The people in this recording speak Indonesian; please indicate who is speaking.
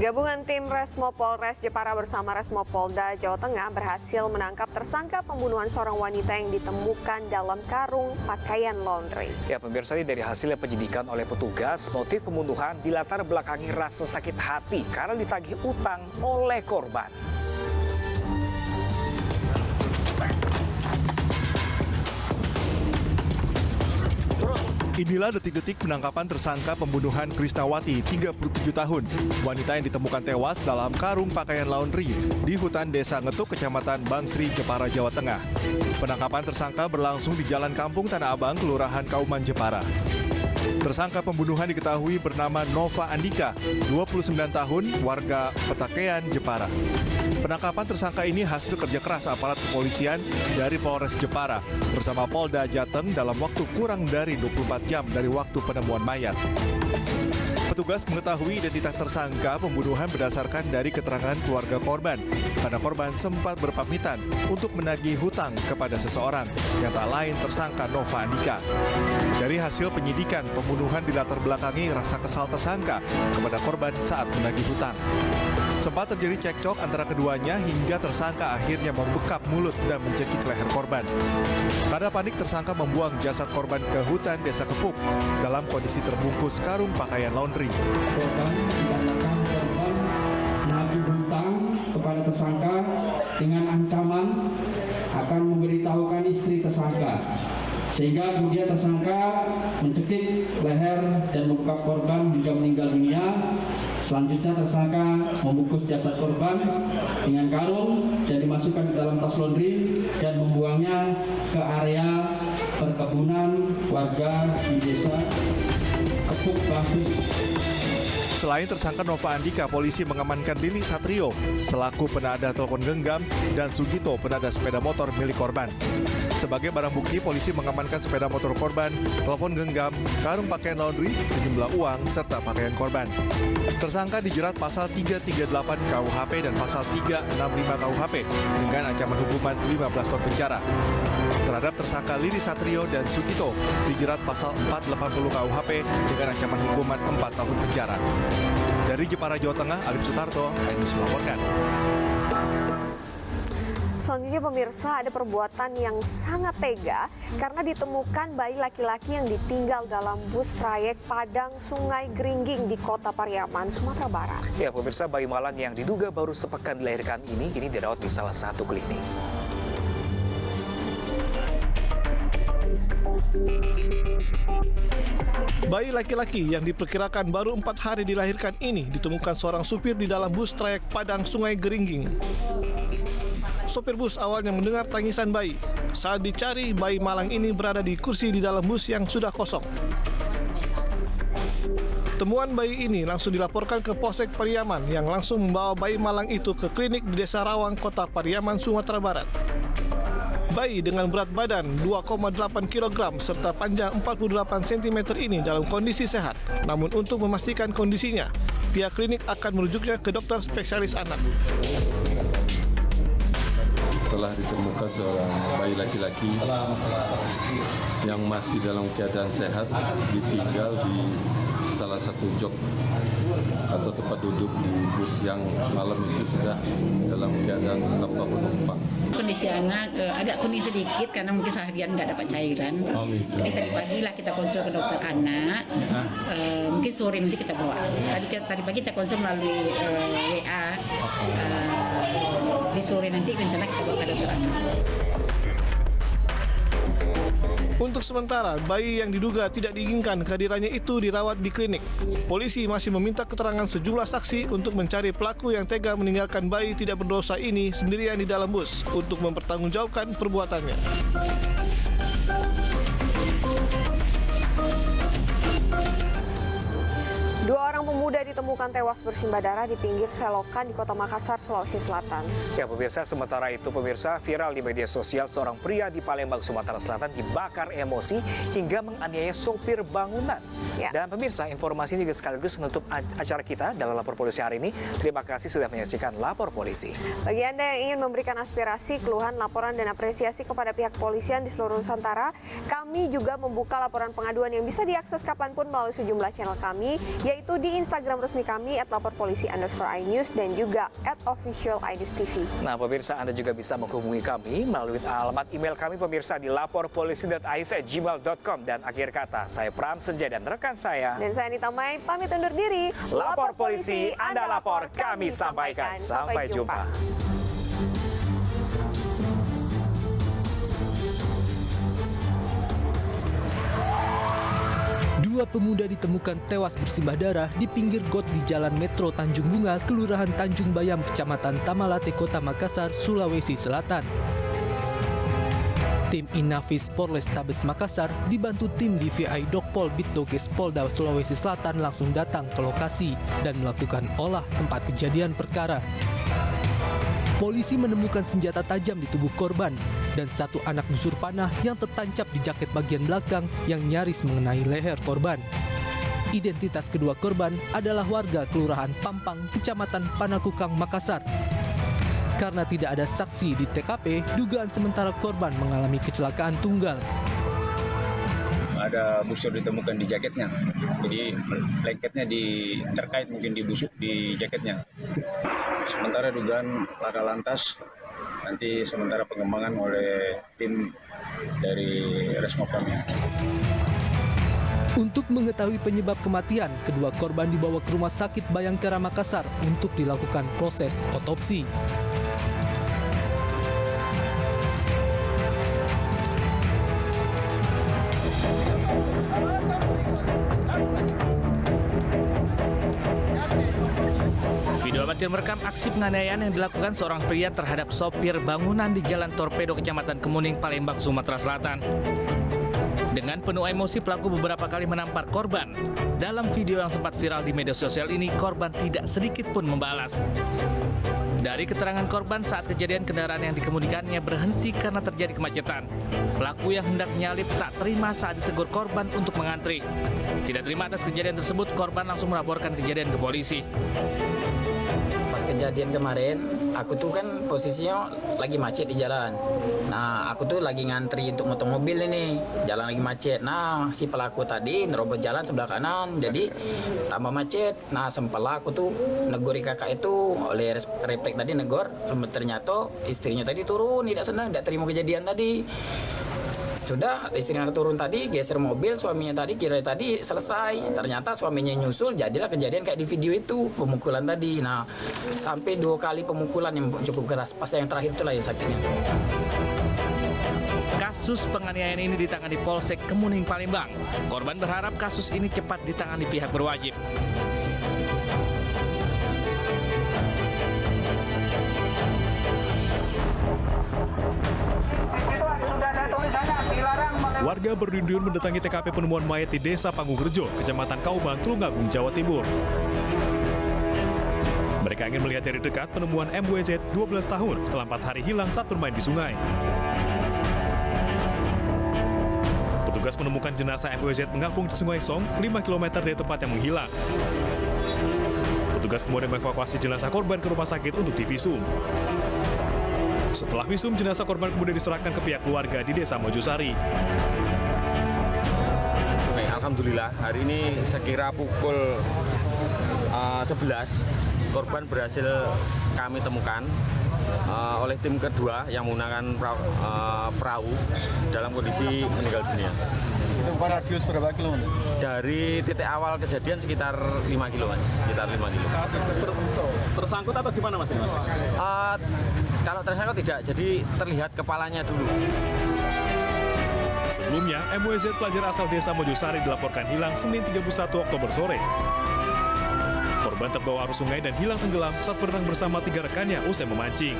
Speaker 1: Gabungan tim Resmo Polres Jepara bersama Resmo Polda Jawa Tengah berhasil menangkap tersangka pembunuhan seorang wanita yang ditemukan dalam karung pakaian laundry.
Speaker 2: Ya, pemirsa, ini dari hasil penyidikan oleh petugas, motif pembunuhan dilatar belakangi rasa sakit hati karena ditagih utang oleh korban.
Speaker 3: Inilah detik-detik penangkapan tersangka pembunuhan Krisnawati, 37 tahun. Wanita yang ditemukan tewas dalam karung pakaian laundry di hutan Desa Ngetuk, Kecamatan Bangsri, Jepara, Jawa Tengah. Penangkapan tersangka berlangsung di Jalan Kampung Tanah Abang, Kelurahan Kauman, Jepara. Tersangka pembunuhan diketahui bernama Nova Andika, 29 tahun, warga Petakean, Jepara. Penangkapan tersangka ini hasil kerja keras aparat kepolisian dari Polres Jepara bersama Polda Jateng dalam waktu kurang dari 24 jam dari waktu penemuan mayat. Petugas mengetahui identitas tersangka pembunuhan berdasarkan dari keterangan keluarga korban, karena korban sempat berpamitan untuk menagih hutang kepada seseorang yang tak lain tersangka Nova Andika. Dari hasil penyidikan, pembunuhan dilatar belakangi rasa kesal tersangka kepada korban saat menagih hutang. Sempat terjadi cekcok antara keduanya hingga tersangka akhirnya membekap mulut dan mencekik leher korban. Karena panik, tersangka membuang jasad korban ke hutan Desa Kepuk dalam kondisi terbungkus karung pakaian laundry.
Speaker 4: Korban dikatakan korban menagih hutang kepada tersangka dengan ancaman akan memberitahukan istri tersangka. Sehingga kemudian tersangka mencekik leher dan membekap korban hingga meninggal dunia. Selanjutnya tersangka membungkus jasad korban dengan karung dan dimasukkan ke dalam tas laundry dan membuangnya ke area perkebunan warga di Desa Kepuk, Bangsri.
Speaker 3: Selain tersangka Nova Andika, polisi mengamankan Lili Satrio selaku penada telepon genggam dan Sugito penada sepeda motor milik korban. Sebagai barang bukti, polisi mengamankan sepeda motor korban, telepon genggam, karung pakaian laundry, sejumlah uang, serta pakaian korban. Tersangka dijerat pasal 338 KUHP dan pasal 365 KUHP dengan ancaman hukuman 15 tahun penjara. Terhadap tersangka Lili Satrio dan Sugito dijerat pasal 480 KUHP dengan ancaman hukuman 4 tahun penjara. Dari Jepara, Jawa Tengah, Alif Sutarto, iNews melaporkan.
Speaker 1: Selanjutnya pemirsa, ada perbuatan yang sangat tega karena ditemukan bayi laki-laki yang ditinggal dalam bus trayek Padang Sungai Geringging di Kota Pariaman, Sumatera Barat.
Speaker 2: Ya, pemirsa, bayi malang yang diduga baru sepekan dilahirkan ini dirawat di salah satu klinik.
Speaker 5: Bayi laki-laki yang diperkirakan baru 4 hari dilahirkan ini ditemukan seorang supir di dalam bus trayek Padang Sungai Geringging. Sopir bus awalnya mendengar tangisan bayi. Saat dicari, bayi malang ini berada di kursi di dalam bus yang sudah kosong. Temuan bayi ini langsung dilaporkan ke Polsek Pariaman yang langsung membawa bayi malang itu ke klinik di Desa Rawang, Kota Pariaman, Sumatera Barat. Bayi dengan berat badan 2,8 kg serta panjang 48 cm ini dalam kondisi sehat. Namun untuk memastikan kondisinya, pihak klinik akan merujuknya ke dokter spesialis anak.
Speaker 6: Telah ditemukan seorang bayi laki-laki yang masih dalam keadaan sehat, ditinggal di salah satu jok atau tempat duduk di bus yang malam itu sudah dalam keadaan tanpa penumpang.
Speaker 7: Kondisi anak agak kuning sedikit karena mungkin seharian nggak dapat cairan. Jadi tadi pagi lah kita konsul ke dokter anak. Mungkin sore nanti kita bawa. Tadi pagi kita konsul melalui WA. Di sore nanti rencana kita bawa ke dokter anak.
Speaker 5: Untuk sementara, bayi yang diduga tidak diinginkan kehadirannya itu dirawat di klinik. Polisi masih meminta keterangan sejumlah saksi untuk mencari pelaku yang tega meninggalkan bayi tidak berdosa ini sendirian di dalam bus untuk mempertanggungjawabkan perbuatannya.
Speaker 1: Dua orang pemuda ditemukan tewas bersimbah darah di pinggir selokan di Kota Makassar, Sulawesi Selatan.
Speaker 2: Ya, pemirsa, sementara itu pemirsa, viral di media sosial seorang pria di Palembang, Sumatera Selatan dibakar emosi hingga menganiaya sopir bangunan.
Speaker 1: Ya.
Speaker 2: Dan pemirsa, informasi ini juga sekaligus menutup acara kita dalam Lapor Polisi hari ini. Terima kasih sudah menyaksikan Lapor Polisi.
Speaker 1: Bagi Anda yang ingin memberikan aspirasi, keluhan, laporan, dan apresiasi kepada pihak kepolisian di seluruh Nusantara, kami juga membuka laporan pengaduan yang bisa diakses kapanpun melalui sejumlah channel kami, yaitu di Instagram Instagram resmi kami @laporpolisi_iNews dan juga @official_iNews_TV.
Speaker 2: Nah, pemirsa, Anda juga bisa menghubungi kami melalui alamat email kami pemirsa di laporpolisi.ais@gmail.com. Dan akhir kata, saya Pram Senja dan rekan saya.
Speaker 1: Dan saya Anita Mai, pamit undur diri.
Speaker 2: Lapor polisi, Anda lapor, kami sampaikan. Sampai jumpa.
Speaker 8: Dua pemuda ditemukan tewas bersimbah darah di pinggir got di Jalan Metro Tanjung Bunga, Kelurahan Tanjung Bayam, Kecamatan Tamalate, Kota Makassar, Sulawesi Selatan. Tim Inafis Polrestabes Makassar dibantu tim DVI Dokpol Bitdoges Polda Sulawesi Selatan langsung datang ke lokasi dan melakukan olah tempat kejadian perkara. Polisi menemukan senjata tajam di tubuh korban dan satu anak busur panah yang tertancap di jaket bagian belakang yang nyaris mengenai leher korban. Identitas kedua korban adalah warga Kelurahan Pampang, Kecamatan Panakukang, Makassar. Karena tidak ada saksi di TKP, dugaan sementara korban mengalami kecelakaan tunggal.
Speaker 9: Ada busur ditemukan di jaketnya, jadi lengketnya terkait mungkin dibusuk di jaketnya. Sementara dugaan laka lantas nanti sementara pengembangan oleh tim dari Resmopam.
Speaker 8: Untuk mengetahui penyebab kematian, kedua korban dibawa ke Rumah Sakit Bayangkara Makassar untuk dilakukan proses otopsi.
Speaker 2: Video amatir merekam aksi penganiayaan yang dilakukan seorang pria terhadap sopir bangunan di Jalan Torpedo, Kecamatan Kemuning, Palembang, Sumatera Selatan. Dengan penuh emosi, pelaku beberapa kali menampar korban. Dalam video yang sempat viral di media sosial ini, korban tidak sedikit pun membalas. Dari keterangan korban, saat kejadian kendaraan yang dikemudikannya berhenti karena terjadi kemacetan. Pelaku yang hendak menyalip tak terima saat ditegur korban untuk mengantri. Tidak terima atas kejadian tersebut, korban langsung melaporkan kejadian ke polisi.
Speaker 10: Pas kejadian kemarin, aku tuh kan posisinya lagi macet di jalan. Nah, aku tuh lagi ngantri untuk motong mobil ini, jalan lagi macet. Nah, si pelaku tadi nerobos jalan sebelah kanan, jadi tambah macet. Nah, sempat aku tuh negori kakak itu oleh refleks tadi negor, ternyata istrinya tadi turun, tidak senang, tidak terima kejadian tadi. Sudah istrinya turun tadi, geser mobil, suaminya tadi kira tadi selesai. Ternyata suaminya nyusul, jadilah kejadian kayak di video itu, pemukulan tadi. Nah, sampai 2 kali pemukulan yang cukup keras. Pas yang terakhir itulah yang sakitnya.
Speaker 2: Kasus penganiayaan ini ditangani Polsek Kemuning, Palembang. Korban berharap kasus ini cepat ditangani pihak berwajib.
Speaker 3: Warga berduyun-duyun mendatangi TKP penemuan mayat di Desa Panggung-Rejo, Kecamatan Kauban, Tulungagung, Jawa Timur. Mereka ingin melihat dari dekat penemuan MWZ 12 tahun setelah 4 hari hilang saat bermain di sungai. Petugas menemukan jenazah MWZ mengapung di Sungai Song, 5 km dari tempat yang menghilang. Petugas kemudian mengevakuasi jenazah korban ke rumah sakit untuk divisum. Setelah visum, jenazah korban kemudian diserahkan ke pihak keluarga di Desa Mojosari.
Speaker 9: Alhamdulillah, hari ini sekira pukul 11, korban berhasil kami temukan oleh tim kedua yang menggunakan perahu dalam kondisi meninggal dunia.
Speaker 11: Itu radius berapa kilo?
Speaker 9: Dari titik awal kejadian sekitar 5 kilo, Mas. Sekitar 5 kilo.
Speaker 11: Tersangkut atau gimana, Mas?
Speaker 9: Kalau tersangkut tidak, jadi terlihat kepalanya dulu.
Speaker 3: Sebelumnya, MWZ pelajar asal Desa Mojosari dilaporkan hilang Senin 31 Oktober sore. Korban terbawa arus sungai dan hilang tenggelam saat berenang bersama 3 rekannya usai memancing.